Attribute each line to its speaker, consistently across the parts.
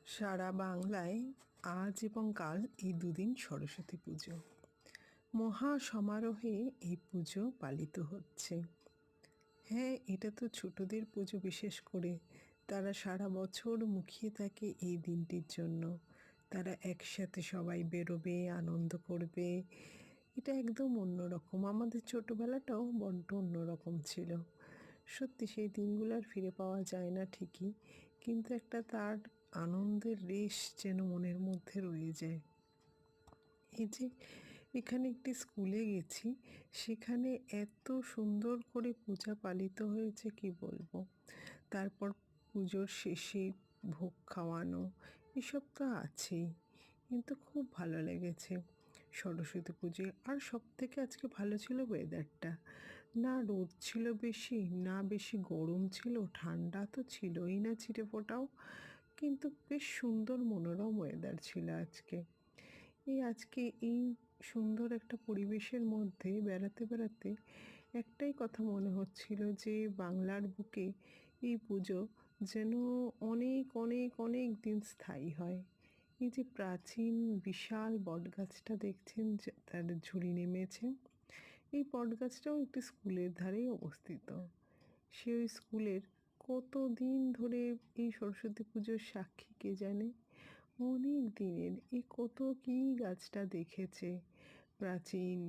Speaker 1: সারা বাংলায় আজ এবং কাল এই দুদিন সরস্বতী পুজো। মহা সমারোহে এই পুজো পালিত হচ্ছে। হ্যাঁ, এটা তো ছোটদের পুজো। বিশেষ করে তারা সারা বছর মুখিয়ে থাকে এই দিনটির জন্য। তারা একসাথে সবাই বেরোবে, আনন্দ করবে। এটা একদম অন্যরকম। আমাদের ছোটোবেলাটাও বড্ড অন্যরকম ছিল। সত্যি সেই দিনগুলো আর ফিরে পাওয়া যায় না ঠিকই, কিন্তু একটা তার আনন্দের রেশ যেন মনের মধ্যে রয়ে যায়। এই যে এখানে একটি স্কুলে গেছি, সেখানে এত সুন্দর করে পূজা পালিত হয়েছে কি বলবো। তারপর পুজোর শেষে ভোগ খাওয়ানো, এসব তো আছেই, কিন্তু খুব ভালো লেগেছে সরস্বতী পুজোয়। আর সবথেকে আজকে ভালো ছিল ওয়েদারটা। না রোদ ছিল বেশি, না বেশি গরম ছিল, ঠান্ডা তো ছিলই না ছিটে ফোটাও, কিন্তু বেশ সুন্দর মনোরম ওয়েদার ছিল আজকে। আজকে এই সুন্দর একটা পরিবেশের মধ্যে বেড়াতে বেড়াতে একটাই কথা মনে হচ্ছিল যে বাংলার বুকে এই পুজো যেন অনেক অনেক অনেক দিন স্থায়ী হয়। এই যে প্রাচীন বিশাল বটগাছটা দেখছেন, তার ঝুড়ি নেমেছে। এই বটগাছটাও একটি স্কুলের ধারেই অবস্থিত। ওই স্কুলের কতদিন ধরে এই সরস্বতী পুজোর সাক্ষী কে জানে। অনেক দিনের এই কত কি গাছটা দেখেছে। প্রাচীন,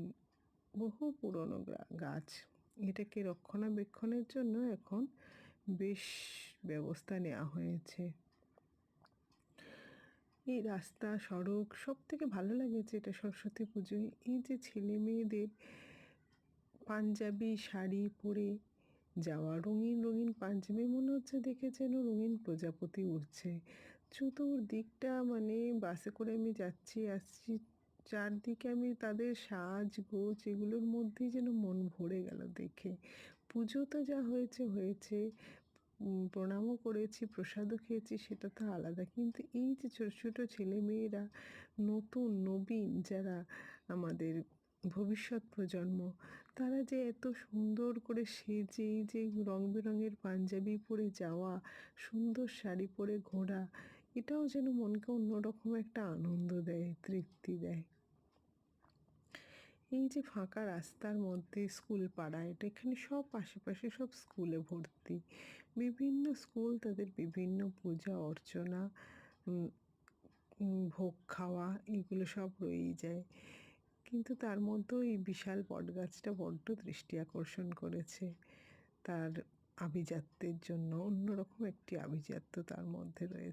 Speaker 1: বহু পুরনো গাছ। এটাকে রক্ষণাবেক্ষণের জন্য এখন বেশ ব্যবস্থা নেওয়া হয়েছে। এই রাস্তা, সড়ক, সব থেকে ভালো লাগেছে এটা সরস্বতী পুজোয়। এই যে ছেলে মেয়েদের পাঞ্জাবি শাড়ি পরে যাওয়া, রঙিন রঙিন পাঞ্জাবি, মনে হচ্ছে দেখে যেন রঙিন প্রজাপতি উঠছে চতুর্দিকটা। মানে বাসে করে আমি যাচ্ছি আসছি, চারদিকে আমি তাদের সাজগোজ এগুলোর মধ্যেই যেন মন ভরে গেল দেখে। পুজো তো যা হয়েছে হয়েছে, প্রণামও করেছি, প্রসাদও খেয়েছি, সেটা তো আলাদা, কিন্তু এই যে ছোটো ছোটো ছেলেমেয়েরা, নতুন নবীন যারা আমাদের ভবিষ্যৎ প্রজন্ম, তারা যে এত সুন্দর করে সেজে, এই যে রং বেরঙের পাঞ্জাবি পরে যাওয়া, সুন্দর শাড়ি পরে ঘোরা, এটাও যেন মনকে অন্যরকম একটা আনন্দ দেয়, তৃপ্তি দেয়। এই যে ফাঁকা রাস্তার মধ্যে স্কুল পাড়া, এটা এখানে সব আশেপাশে সব স্কুলে ভর্তি। বিভিন্ন স্কুল তাদের বিভিন্ন পূজা অর্চনা, ভোগ খাওয়া, এগুলো সব রয়েই যায়। কিন্তু তার মধ্যেও এই বিশাল বটগাছটা বড্ড দৃষ্টি আকর্ষণ করেছে। তার আভিজাত্যের জন্য অন্যরকম একটি আভিজাত্য তার মধ্যে রয়েছে।